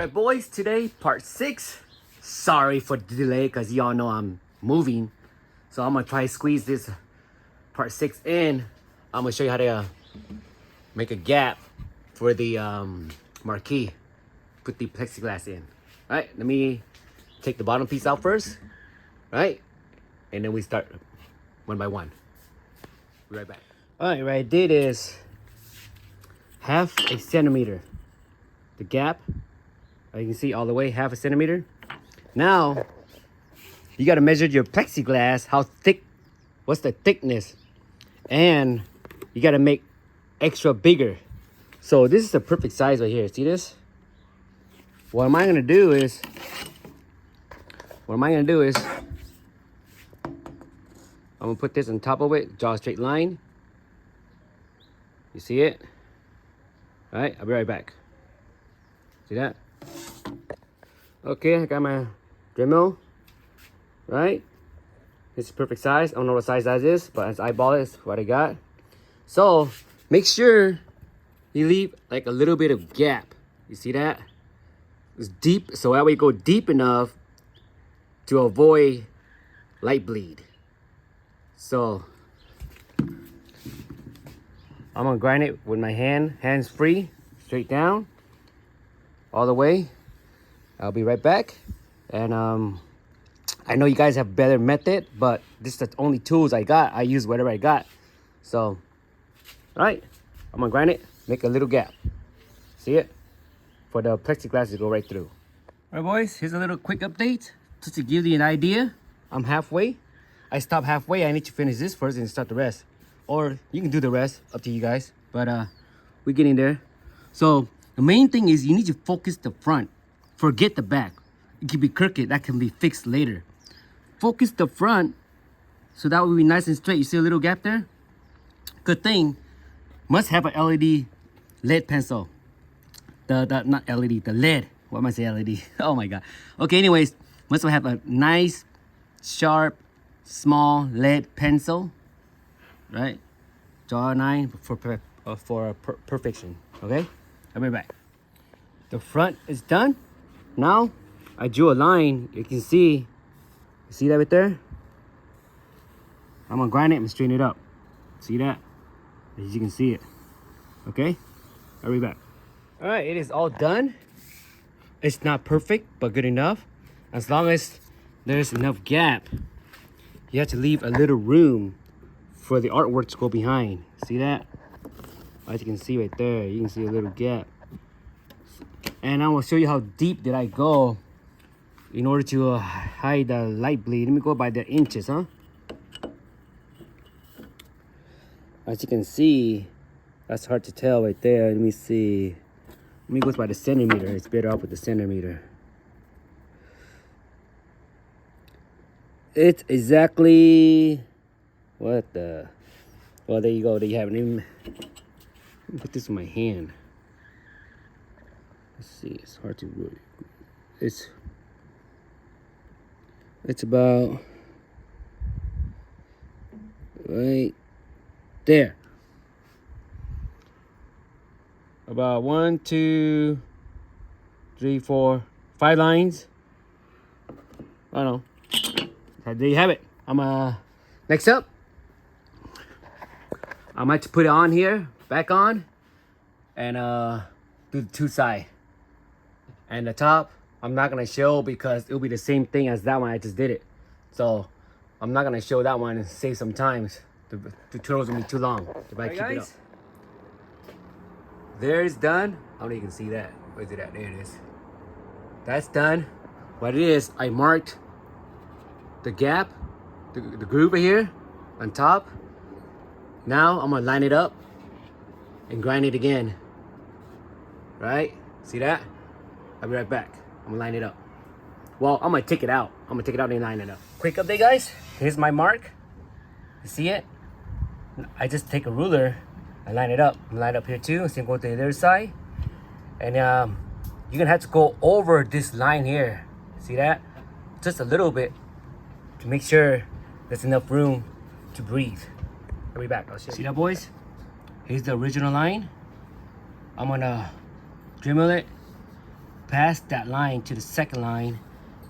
Alright boys, today part 6. Sorry for the delay because y'all know I'm moving. So I'm gonna try to squeeze this part 6 in. I'm gonna show you how to make a gap for the marquee. Put the plexiglass in. Alright, let me take the bottom piece out first. Right? And then we start one by one. Be right back. Alright, what I did is half a centimeter. The gap, you can see all the way, half a centimeter. Now, you gotta measure your plexiglass, how thick, what's the thickness. And you gotta make extra bigger. So this is the perfect size right here, see this? What am I gonna do is, I'm gonna put this on top of it, draw a straight line. You see it? All right, I'll be right back. See that? Okay, I got my Dremel, right? This is perfect size. I don't know what size that is, but as I eyeball it, it's what I got. So make sure you leave like a little bit of gap. You see that? It's deep, so that way you go deep enough to avoid light bleed. So I'm gonna grind it with my hands free, straight down, all the way. I'll be right back. And I know you guys have better method, but this is the only tools I got. I use whatever I got. So, all right, I'm gonna grind it, make a little gap. See it? For the plexiglass to go right through. All right, boys, here's a little quick update just to give you an idea. I'm halfway. I stopped halfway. I need to finish this first and start the rest. Or you can do the rest, up to you guys. But we're getting there. So the main thing is you need to focus the front. Forget the back. It can be crooked, that can be fixed later. Focus the front so that will be nice and straight. You see a little gap there? Good thing, must have an lead pencil. Not LED, the lead. What am I saying, LED? Oh my God. Okay, anyways, must have a nice, sharp, small lead pencil. Right? Draw a line for perfection. Okay? I'll be back. The front is done. Now, I drew a line. You can see that right there? I'm gonna grind it and straighten it up. See that? As you can see it. Okay? I'll be back. All right, it is all done. It's not perfect, but good enough. As long as there's enough gap, you have to leave a little room for the artwork to go behind. See that? As you can see right there, you can see a little gap. And I will show you how deep did I go in order to hide the light bleed. Let me go by the inches, huh? As you can see, that's hard to tell right there. Let me see. Let me go by the centimeter. It's better off with the centimeter. It's exactly what the. Well, there you go. There you have it. Let me put this in my hand. Let's see. It's hard to really. It's about right there. About 1, 2, 3, 4, 5 lines. I don't know. There you have it. Next up, I might put it on here, back on, and do the two side. And the top, I'm not gonna show because it'll be the same thing as that one. I just did it, so I'm not gonna show that one and save some time. The tutorials will be too long if I keep it up. There it's done. I don't know if you can see that. Where's it at? There it is. That's done. What it is, I marked the gap, the groove right here on top. Now I'm gonna line it up and grind it again. Right? See that? I'll be right back. I'm gonna line it up. Well, I'm gonna take it out. I'm gonna take it out and line it up. Quick update, guys. Here's my mark. You see it? I just take a ruler and line it up. Line up here too. Same go to the other side. And you're gonna have to go over this line here. See that? Just a little bit to make sure there's enough room to breathe. I'll be back. I'll show you. See that, boys? Here's the original line. I'm gonna Dremel it past that line to the second line.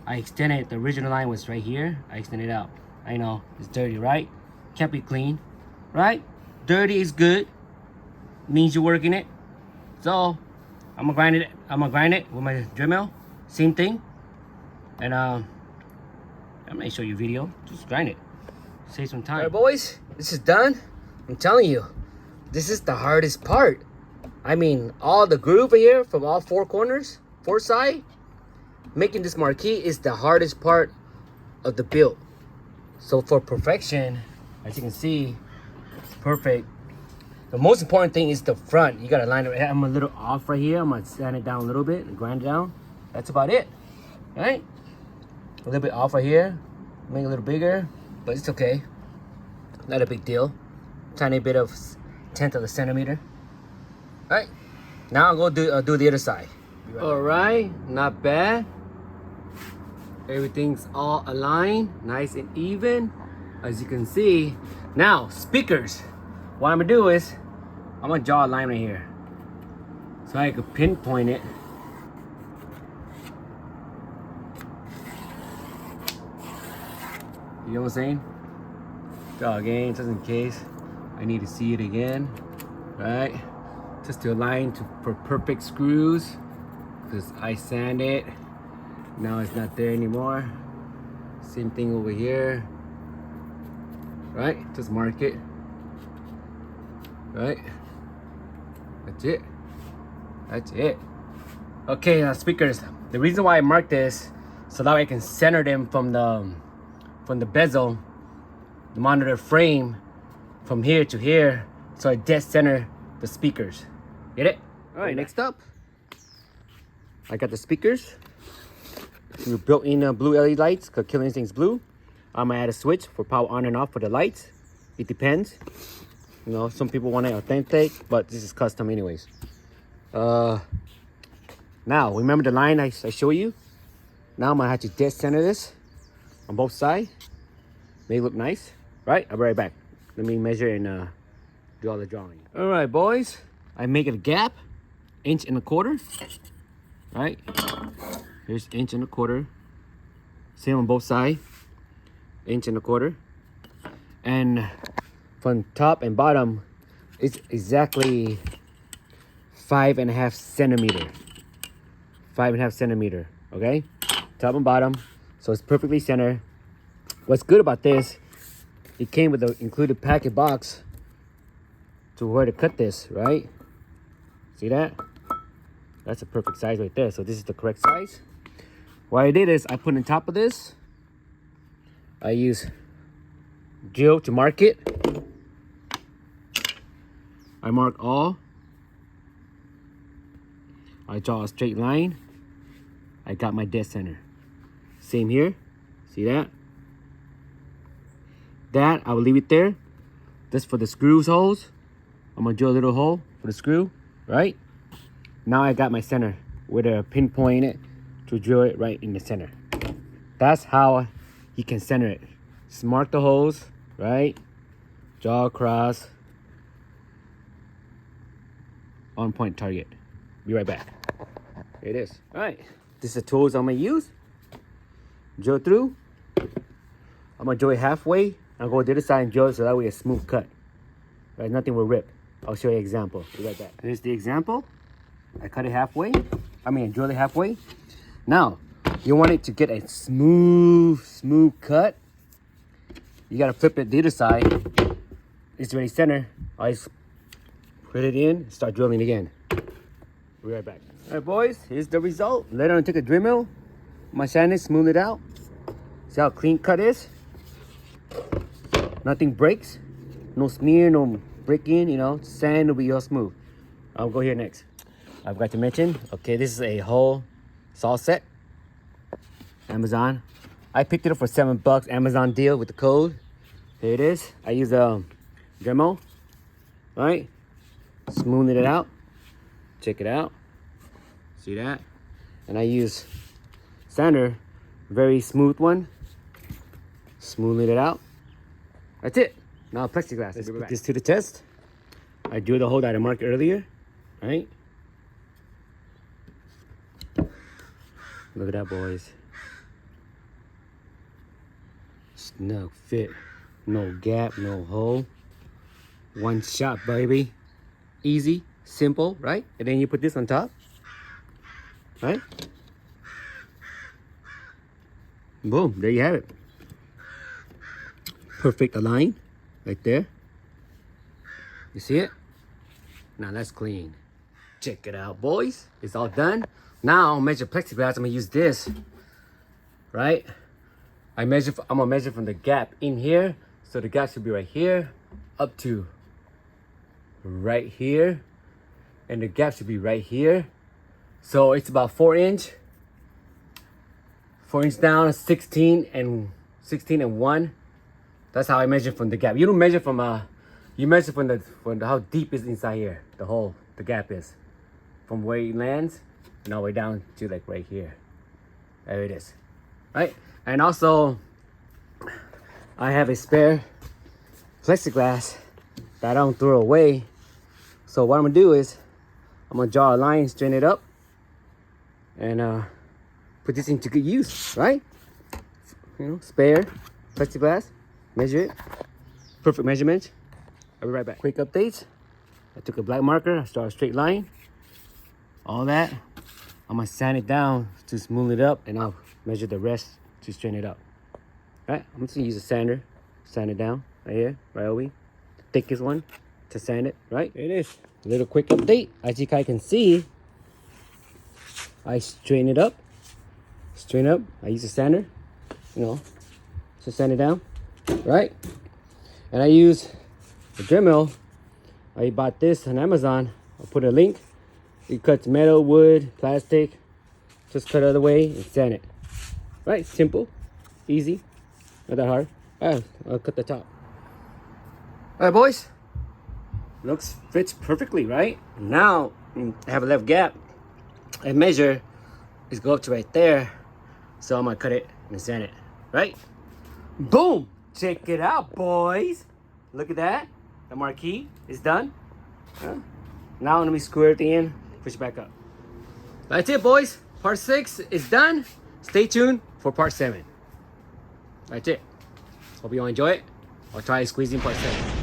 I extended, the original line was right here. I extended out. I know, it's dirty, right? Can't be clean, right? Dirty is good. Means you're working it. So, I'm gonna grind it with my Dremel. Same thing. And I'm gonna show you a video. Just grind it. Save some time. Alright boys, this is done. I'm telling you, this is the hardest part. I mean, all the groove here from all four corners, four side, making this marquee is the hardest part of the build. So for perfection, as you can see, it's perfect. The most important thing is the front. You gotta line it. I'm a little off right here. I'm gonna sand it down a little bit and grind it down. That's about it, right? A little bit off right here. Make it a little bigger, but it's okay. Not a big deal. Tiny bit of 1/10 of a centimeter. All right, now I'll go do the other side. All right, not bad. Everything's all aligned, nice and even, as you can see. Now, speakers. What I'm gonna do is, I'm gonna draw a line right here, so I can pinpoint it. You know what I'm saying? Draw again, just in case I need to see it again, right? Just to align for perfect screws, because I sand it. Now it's not there anymore. Same thing over here, right? Just mark it, right? That's it. That's it. Okay, now speakers. The reason why I marked this, so that way I can center them from the bezel, the monitor frame, from here to here, so I dead center the speakers. Get it? All right, next up, I got the speakers. We built in blue LED lights, because Killer Instinct's blue. I'm gonna add a switch for power on and off for the lights. It depends. You know, some people want it authentic, but this is custom anyways. Now, remember the line I show you? Now I'm gonna have to dead center this on both sides. Make it look nice, right? I'll be right back. Let me measure and do all the drawing. All right, boys. I make it a gap, 1.25 inches, right? Here's 1.25 inches. Same on both sides, 1.25 inches. And from top and bottom, it's exactly 5.5 centimeters. 5.5 centimeters, okay? Top and bottom, so it's perfectly centered. What's good about this, it came with the included packet box to where to cut this, right? See that? That's a perfect size right there. So this is the correct size. What I did is I put on top of this, I use drill to mark it. I mark all. I draw a straight line. I got my dead center. Same here. See that? That I will leave it there. Just for the screws holes. I'm gonna drill a little hole for the screw, right? Now I got my center with a pinpoint it to drill it right in the center. That's how you can center it. Just mark the holes, right? Draw across. On point target. Be right back. Here it is. All right, this is the tools I'm gonna use. Drill through. I'm gonna drill it halfway. I'll go to the other side and drill it so that way it's a smooth cut. Right, nothing will rip. I'll show you an example. Be right back. Here's the example. I cut it halfway. Drill it halfway. Now, you want it to get a smooth cut. You gotta flip it the other side. It's already center. I just put it in, start drilling again. Be right back. All right, boys, here's the result. Later on, take a Dremel, my sand it, smooth it out. See how clean cut is? Nothing breaks, no smear, no break-in, you know, sand will be all smooth. I'll go here next. I forgot to mention, okay, this is a whole saw set. Amazon. I picked it up for $7, Amazon deal with the code. Here it is. I use a Dremel, right? Smoothing it out. Check it out. See that? And I use sander, very smooth one. Smoothing it out. That's it. Now plexiglass. Let's put this to the test. I drew the hole that I marked earlier, right? Look at that, boys. Snug fit. No gap, no hole. One shot, baby. Easy, simple, right? And then you put this on top, right? Boom, there you have it. Perfect align, right there. You see it? Now let's clean. Check it out, boys. It's all done. Now I'll measure plexiglass. I'm gonna use this, right? I'm gonna measure from the gap in here. So the gap should be right here, up to right here. And the gap should be right here. So it's about 4 inch. 4 inch down, 16 and 1. That's how I measure from the gap. You don't measure from you measure from the how deep is inside here. The gap is from where it lands and all the way down to like right here. There it is, right? And also, I have a spare plexiglass that I don't throw away. So what I'm gonna do is I'm gonna draw a line, straighten it up, and put this into good use, right? You know, spare plexiglass, measure it, perfect measurement. I'll be right back. Quick updates. I took a black marker, I started a straight line. All that, I'm gonna sand it down to smooth it up, and I'll measure the rest to straighten it up. Right? I'm just gonna use a sander, sand it down right here, right over here. The thickest one to sand it, right? There it is. A little quick update. As you guys can see, I straighten it up. Straighten up. I use a sander, you know, to sand it down, right? And I use a Dremel. I bought this on Amazon. I'll put a link. It cuts metal, wood, plastic. Just cut it the other way and sand it. Right? Simple, easy, not that hard. I'll cut the top. All right, boys. Fits perfectly, right? Now I have a left gap. I measure is go up to right there. So I'm gonna cut it and sand it, right? Boom! Check it out, boys. Look at that. The marquee is done. Now let me screw everything in, push it back up. That's it, boys. Part 6 is done. Stay tuned for part 7. That's it. Hope you all enjoy it. I'll try squeezing part 7.